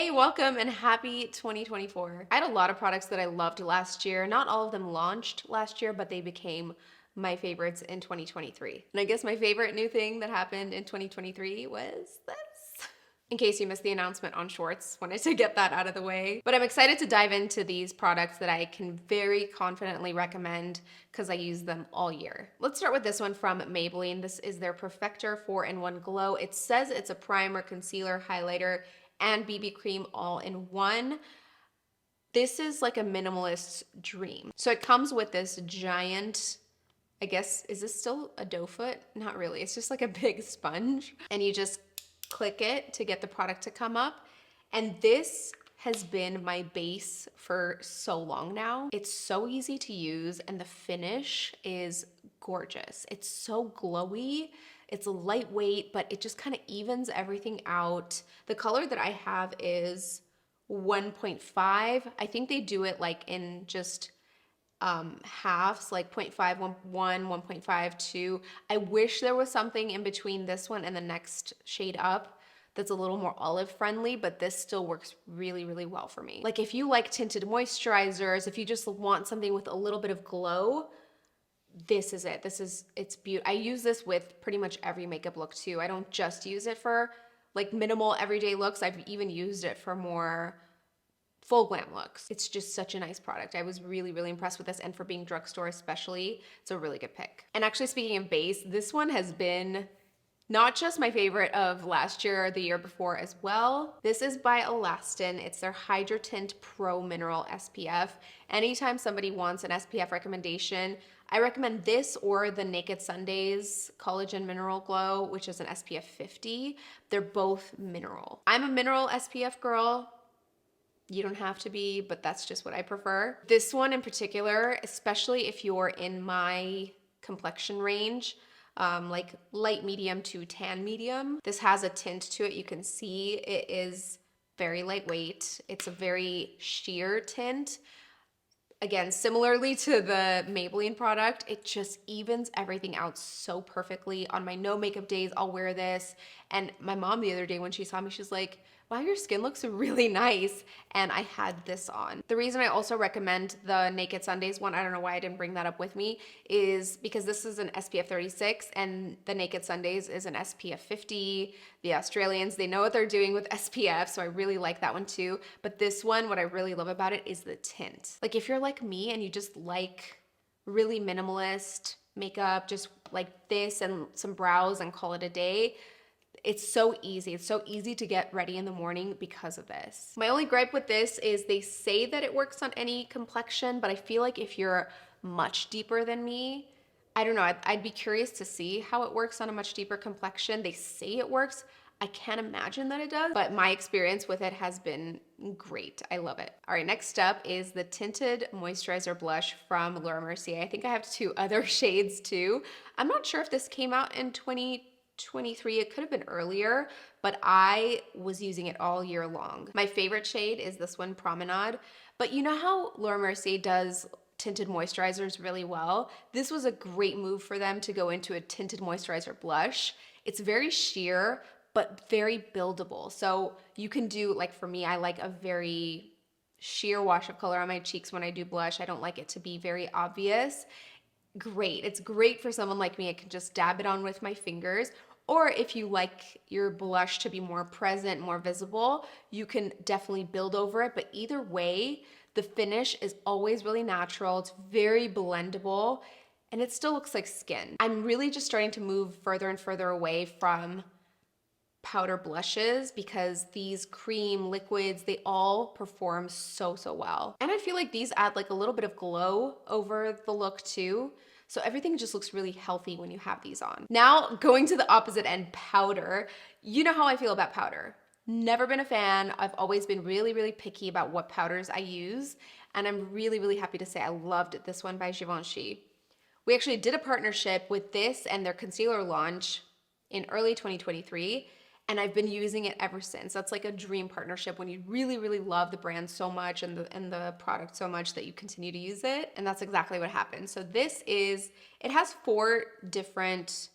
Hey, welcome and happy 2024. I had a lot of products that I loved last year. Not all of them launched last year, but they became my favorites in 2023. And I guess my favorite new thing that happened in 2023 was this. In case you missed the announcement on shorts, wanted to get that out of the way. But I'm excited to dive into these products that I can very confidently recommend because I use them all year. Let's start with this one from Maybelline. This is their Perfector 4-in-1 Glow. It says it's a primer, concealer, highlighter, and BB cream all in one. This is like a minimalist's dream. So it comes with this giant, I guess, is this still a doe foot? Not really, it's just like a big sponge. And you just click it to get the product to come up. And this has been my base for so long now. It's so easy to use and the finish is gorgeous. It's so glowy. It's lightweight, but it just kind of evens everything out. The color that I have is 1.5. I think they do it like in just halves, like 0.5, 1, 1.5, 2. I wish there was something in between this one and the next shade up that's a little more olive friendly, but this still works really, really well for me. Like if you like tinted moisturizers, if you just want something with a little bit of glow, this is it. It's beautiful. I use this with pretty much every makeup look too. I don't just use it for like minimal everyday looks. I've even used it for more full glam looks. It's just such a nice product. I was really, really impressed with this, and for being drugstore especially, it's a really good pick. And actually speaking of base, this one has been not just my favorite of last year or the year before as well. This is by Alastin. It's their HydraTint Pro Mineral SPF. Anytime somebody wants an SPF recommendation, I recommend this or the Naked Sundays Collagen Mineral Glow, which is an SPF 50. They're both mineral. I'm a mineral SPF girl. You don't have to be, but that's just what I prefer. This one in particular, especially if you're in my complexion range, like light medium to tan medium. This has a tint to it. You can see it is very lightweight. It's a very sheer tint. Again, similarly to the Maybelline product, it just evens everything out so perfectly. On my no makeup days, I'll wear this. And my mom the other day when she saw me, she's like, wow, your skin looks really nice. And I had this on. The reason I also recommend the Naked Sundays one, I don't know why I didn't bring that up with me, is because this is an SPF 36 and the Naked Sundays is an SPF 50. The Australians, they know what they're doing with SPF, so I really like that one too. But this one, what I really love about it is the tint. Like if you're like me and you just like really minimalist makeup, just like this and some brows and call it a day, it's so easy. It's so easy to get ready in the morning because of this. My only gripe with this is they say that it works on any complexion, but I feel like if you're much deeper than me, I don't know, I'd be curious to see how it works on a much deeper complexion. They say it works. I can't imagine that it does, but my experience with it has been great. I love it. All right, next up is the Tinted Moisturizer Blush from Mercier. I think I have 2 other shades too. I'm not sure if this came out in 2023, it could have been earlier, but I was using it all year long. My favorite shade is this one, Promenade. But you know how Mercier does tinted moisturizers really well? This was a great move for them to go into a tinted moisturizer blush. It's very sheer, but very buildable. So you can do, like for me, I like a very sheer wash of color on my cheeks when I do blush. I don't like it to be very obvious. Great. It's great for someone like me. I can just dab it on with my fingers. Or if you like your blush to be more present, more visible, you can definitely build over it. But either way, the finish is always really natural. It's very blendable and it still looks like skin. I'm really just starting to move further and further away from powder blushes because these cream liquids, they all perform so well. And I feel like these add like a little bit of glow over the look too. So everything just looks really healthy when you have these on. Now going to the opposite end, powder. You know how I feel about powder. Never been a fan. I've always been really, really picky about what powders I use. And I'm really, really happy to say I loved this one by Givenchy. We actually did a partnership with this and their concealer launch in early 2023. And I've been using it ever since. That's like a dream partnership when you really, really love the brand so much and the product so much that you continue to use it. And that's exactly what happened. So it has 4 different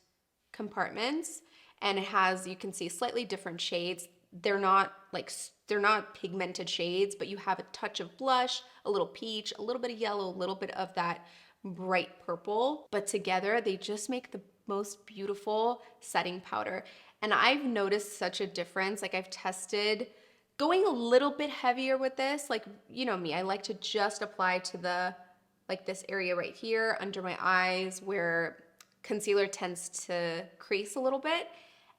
compartments and it has, you can see, slightly different shades. They're not like, they're not pigmented shades, but you have a touch of blush, a little peach, a little bit of yellow, a little bit of that bright purple, but together they just make the most beautiful setting powder. And I've noticed such a difference. Like, I've tested going a little bit heavier with this. Like, you know me, I like to just apply to the, like, this area right here under my eyes where concealer tends to crease a little bit.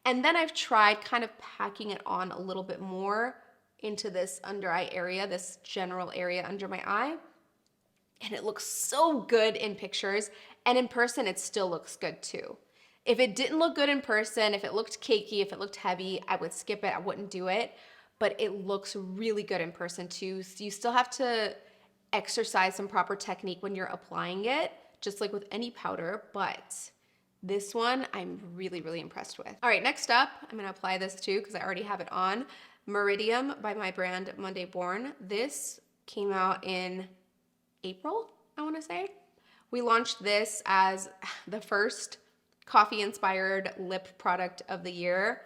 And then I've tried kind of packing it on a little bit more into this under eye area, this general area under my eye. And it looks so good in pictures, and in person it still looks good too. If it didn't look good in person, if it looked cakey, if it looked heavy, I would skip it, I wouldn't do it. But it looks really good in person too. So you still have to exercise some proper technique when you're applying it, just like with any powder, but this one I'm really, really impressed with. All right, next up, I'm gonna apply this too because I already have it on. Meridiem by my brand Monday Born. This came out in April, I wanna say. We launched this as the first coffee-inspired lip product of the year,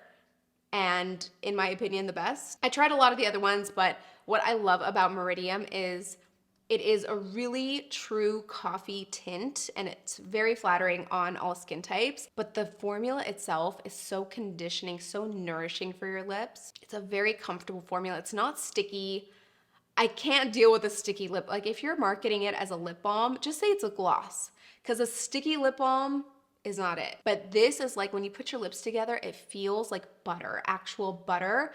and in my opinion, the best. I tried a lot of the other ones, but what I love about Meridiem is it is a really true coffee tint, and it's very flattering on all skin types, but the formula itself is so conditioning, so nourishing for your lips. It's a very comfortable formula. It's not sticky. I can't deal with a sticky lip. Like, if you're marketing it as a lip balm, just say it's a gloss, because a sticky lip balm is not it. But this is like when you put your lips together, it feels like butter, actual butter.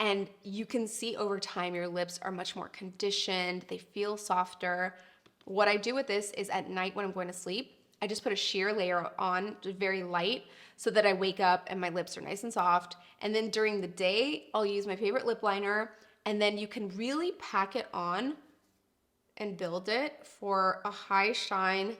And you can see over time your lips are much more conditioned, they feel softer. What I do with this is at night when I'm going to sleep, I just put a sheer layer on, very light, so that I wake up and my lips are nice and soft. And then during the day, I'll use my favorite lip liner, and then you can really pack it on and build it for a high shine,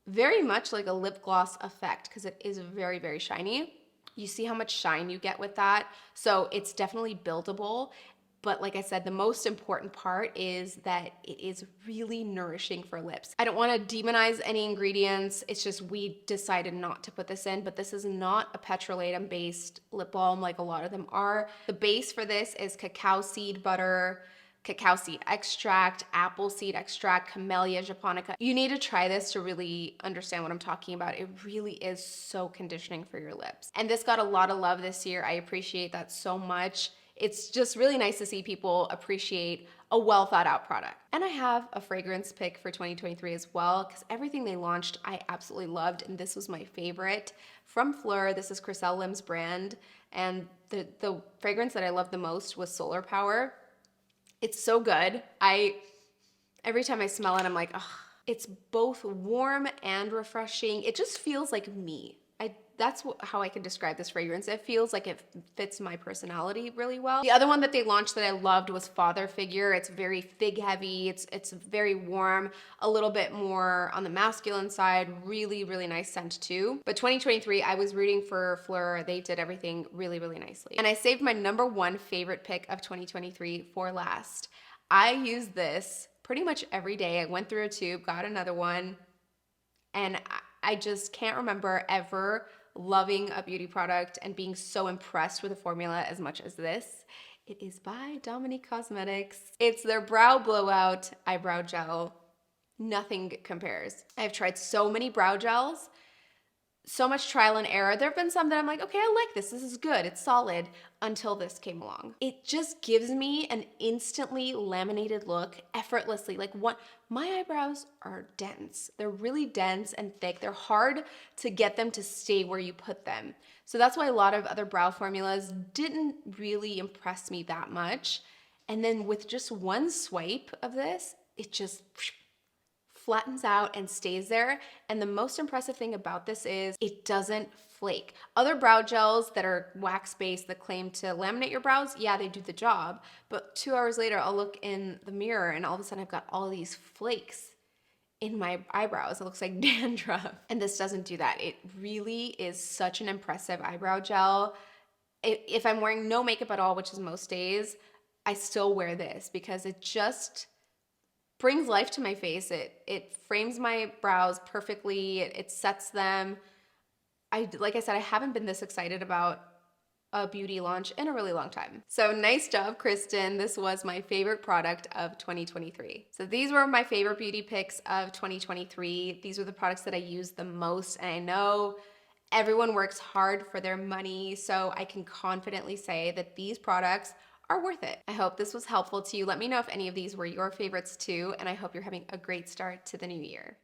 very much like a lip gloss effect, because it is very, very shiny. You see how much shine you get with that. So it's definitely buildable. But like I said, the most important part is that it is really nourishing for lips. I don't want to demonize any ingredients. It's just we decided not to put this in, but this is not a petrolatum based lip balm like a lot of them are. The base for this is cacao seed butter, cacao seed extract, apple seed extract, camellia japonica. You need to try this to really understand what I'm talking about. It really is so conditioning for your lips. And this got a lot of love this year. I appreciate that so much. It's just really nice to see people appreciate a well thought out product. And I have a fragrance pick for 2023 as well, because everything they launched I absolutely loved, and this was my favorite. From Phlur, this is Chriselle Lim's brand, and the fragrance that I loved the most was Solar Power. It's so good. Every time I smell it, I'm like, oh, it's both warm and refreshing. It just feels like me. That's how I can describe this fragrance. It feels like it fits my personality really well. The other one that they launched that I loved was Father Figure. It's very fig heavy. It's very warm, a little bit more on the masculine side. Really, really nice scent too. But 2023, I was rooting for Phlur. They did everything really, really nicely. And I saved my #1 favorite pick of 2023 for last. I use this pretty much every day. I went through a tube, got another one, and I just can't remember ever loving a beauty product and being so impressed with the formula as much as this. It is by Dominique Cosmetics. It's their Brow Blowout Eyebrow Gel. Nothing compares. I've tried so many brow gels, so much trial and error. There have been some that I'm like, okay, I like this. This is good. It's solid, until this came along. It just gives me an instantly laminated look effortlessly. Like, what, my eyebrows are dense. They're really dense and thick. They're hard to get them to stay where you put them. So that's why a lot of other brow formulas didn't really impress me that much. And then with just one swipe of this, it just flattens out and stays there. And the most impressive thing about this is it doesn't flake. Other brow gels that are wax-based that claim to laminate your brows, yeah, they do the job. But 2 hours later, I'll look in the mirror and all of a sudden I've got all these flakes in my eyebrows. It looks like dandruff. And this doesn't do that. It really is such an impressive eyebrow gel. If I'm wearing no makeup at all, which is most days, I still wear this because it just brings life to my face. It frames my brows perfectly. It sets them. Like I said, I haven't been this excited about a beauty launch in a really long time. So nice job, Kristen. This was my favorite product of 2023. So these were my favorite beauty picks of 2023. These were the products that I used the most, and I know everyone works hard for their money, so I can confidently say that these products are worth it. I hope this was helpful to you. Let me know if any of these were your favorites too, and I hope you're having a great start to the new year.